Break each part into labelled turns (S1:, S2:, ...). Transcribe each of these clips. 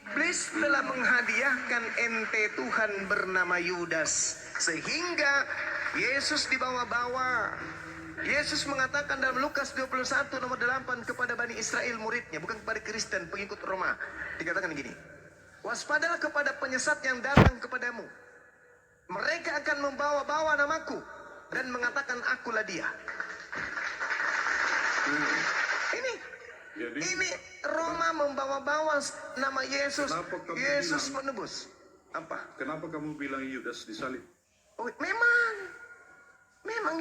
S1: Iblis telah menghadiahkan ente Tuhan bernama Yudas, sehingga Yesus dibawa-bawa. Yesus mengatakan dalam Lukas 21 nomor 8 kepada Bani Israel muridnya, bukan kepada Kristen pengikut Roma. Dikatakan gini, waspadalah kepada penyesat yang datang kepadamu. Mereka akan membawa-bawa namaku dan mengatakan akulah dia. Ini Roma membawa-bawa nama Yesus. Yesus menebus. Apa?
S2: Kenapa kamu bilang Yudas disalib?
S1: Oh, memang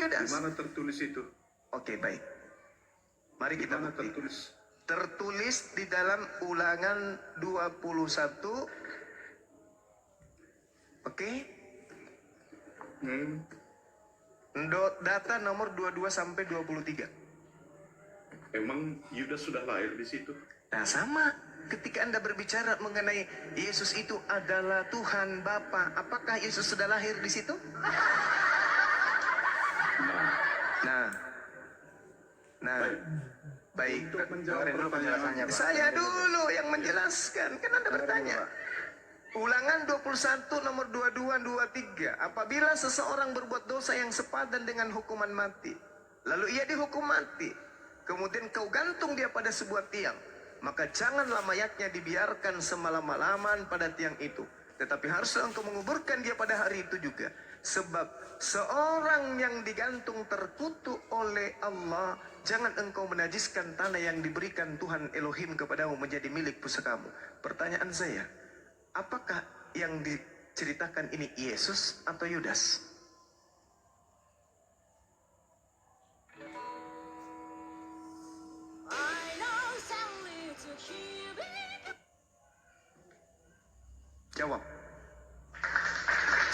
S1: Yudas.
S2: Di mana tertulis itu?
S1: Oke, baik. Mari kita bukti. Tertulis di dalam Ulangan 21. Oke. Data nomor 22 sampai 23.
S2: Emang Yudas sudah lahir di situ?
S1: Nah, sama. Ketika Anda berbicara mengenai Yesus itu adalah Tuhan Bapa, apakah Yesus sudah lahir di situ? Nah, baik.
S2: Untuk menjawab pertanyaan
S1: Saya dulu yang menjelaskan, kan Anda bertanya. Ulangan 21 nomor 22-23. Apabila seseorang berbuat dosa yang sepadan dengan hukuman mati, lalu ia dihukum mati, kemudian kau gantung dia pada sebuah tiang, maka janganlah mayatnya dibiarkan semalam-malaman pada tiang itu, tetapi haruslah engkau menguburkan dia pada hari itu juga. Sebab seorang yang digantung terkutuk oleh Allah, jangan engkau menajiskan tanah yang diberikan Tuhan Elohim kepadamu menjadi milik pusakamu. Pertanyaan saya, apakah yang diceritakan ini Yesus atau Yudas? Jawab.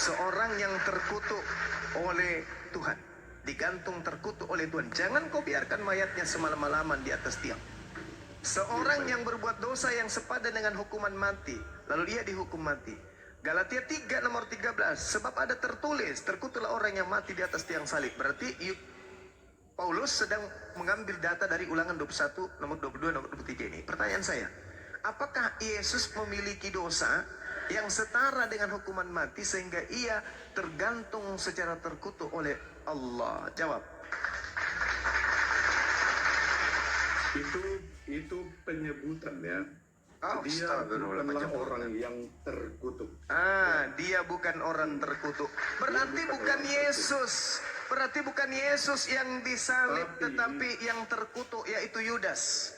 S1: Seorang yang terkutuk oleh Tuhan, digantung terkutuk oleh Tuhan, jangan kau biarkan mayatnya semalam-malaman di atas tiang. Seorang yang berbuat dosa yang sepadan dengan hukuman mati, lalu ia dihukum mati. Galatia 3 nomor 13, sebab ada tertulis, terkutuklah orang yang mati di atas tiang salib. Berarti Paulus sedang mengambil data dari Ulangan 21 nomor 22 nomor 23 ini. Pertanyaan saya, apakah Yesus memiliki dosa yang setara dengan hukuman mati sehingga ia tergantung secara terkutuk oleh Allah? Jawab.
S2: Itu penyebutan ya.
S1: Dia
S2: bukanlah orang yang terkutuk.
S1: Dia bukan orang terkutuk. Berarti bukan Yesus. Berarti bukan Yesus yang disalib, tetapi yang terkutuk yaitu Yudas.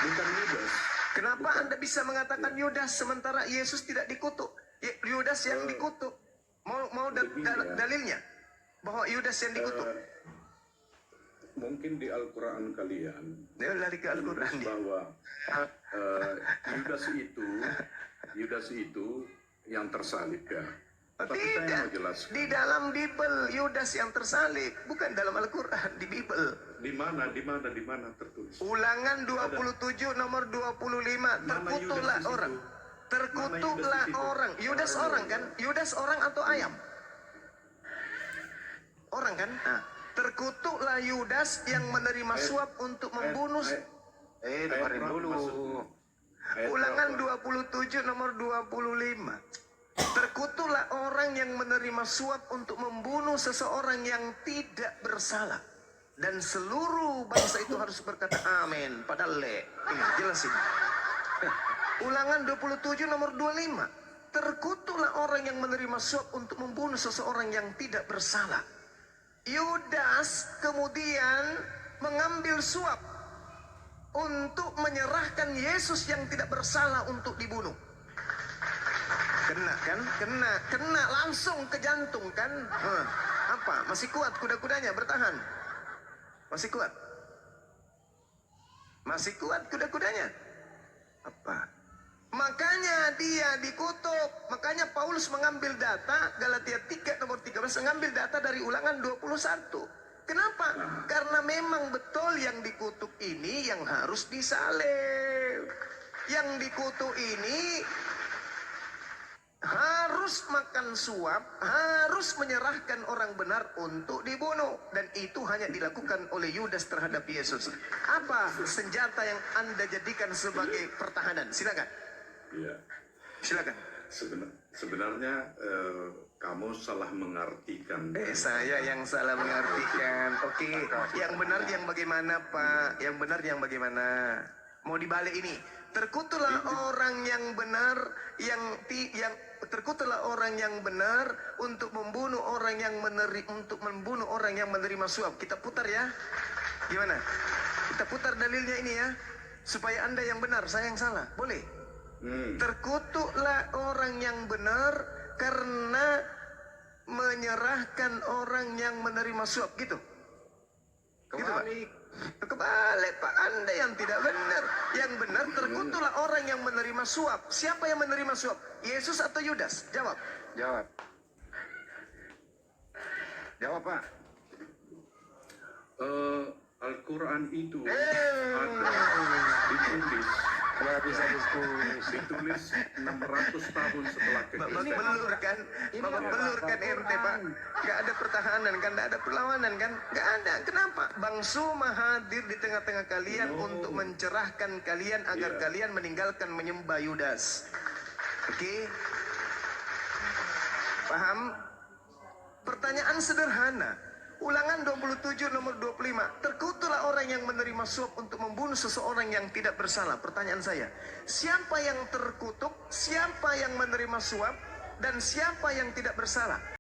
S2: Bukan Yudas.
S1: Kenapa Anda bisa mengatakan Yudas sementara Yesus tidak dikutuk? Yudas yang dikutuk. Mau dalilnya bahwa Yudas yang dikutuk?
S2: Mungkin di Al-Quran kalian.
S1: Lari ke Al-Quran.
S2: Bahwa Yudas itu yang tersalib ya. Tapi saya mau jelaskan.
S1: Di dalam Bible Yudas yang tersalib, bukan dalam Al-Quran, di Bible.
S2: Di mana tertulis?
S1: Ulangan 27 nomor 25. Terkutuklah orang. Terkutuklah orang. Yudas orang kan? Yudas orang atau ayam? Orang kan? Terkutuklah Yudas yang menerima suap untuk membunuh. Dengarin dulu. Ulangan 27 nomor 25. Terkutuklah orang yang menerima suap untuk membunuh seseorang yang tidak bersalah. Dan seluruh bangsa itu harus berkata amin. Padahal jelasin. Ulangan 27 nomor 25. Terkutuklah orang yang menerima suap untuk membunuh seseorang yang tidak bersalah. Yudas kemudian mengambil suap untuk menyerahkan Yesus yang tidak bersalah untuk dibunuh. Kena kan? Kena langsung ke jantung kan? Apa? Masih kuat kuda-kudanya bertahan? Masih kuat? Masih kuat kuda-kudanya? Apa? Makanya dia dikutuk. Makanya Paulus mengambil data Galatia 3 nomor 13, mengambil data dari Ulangan 21. Kenapa? Karena memang betul yang dikutuk ini yang harus disalib. Yang dikutuk ini harus harus makan suap, harus menyerahkan orang benar untuk dibunuh. Dan itu hanya dilakukan oleh Yudas terhadap Yesus. Apa senjata yang Anda jadikan sebagai pertahanan? Silakan.
S2: Iya.
S1: Silakan.
S2: Sebenarnya kamu salah mengartikan.
S1: Saya yang salah mengartikan. Oke, yang benar yang bagaimana, Pak? Yang benar yang bagaimana? Mau dibalik ini. Terkutuklah orang yang benar terkutuklah orang yang benar untuk membunuh orang yang menerima suap. Kita putar ya. Gimana? Kita putar dalilnya ini ya. Supaya Anda yang benar, saya yang salah. Boleh? Terkutuklah orang yang benar karena menyerahkan orang yang menerima suap. Gitu. Gitu, Pak. Kebalik, Pak. Anda yang tidak benar. Yang benar, terkutuklah orang yang menerima suap. Siapa yang menerima suap? Yesus atau Yudas? Jawab.
S3: Jawab. Jawab, Pak.
S2: Al-Quran itu ada ditulis.
S3: Nggak bisa diskusi.
S2: Ditulis 600 tahun setelah
S1: Bapak
S2: kehidupan.
S1: belurkan ente, Pak. Gak ada pertahanan kan, gak ada perlawanan kan, gak ada. Kenapa? Bang Suma hadir di tengah-tengah kalian untuk mencerahkan kalian agar kalian meninggalkan menyembah Yudas. Oke? Paham? Pertanyaan sederhana. Ulangan 27 nomor 25. Terkutuklah orang yang menerima suap untuk membunuh seseorang yang tidak bersalah. Pertanyaan saya, siapa yang terkutuk, siapa yang menerima suap, dan siapa yang tidak bersalah?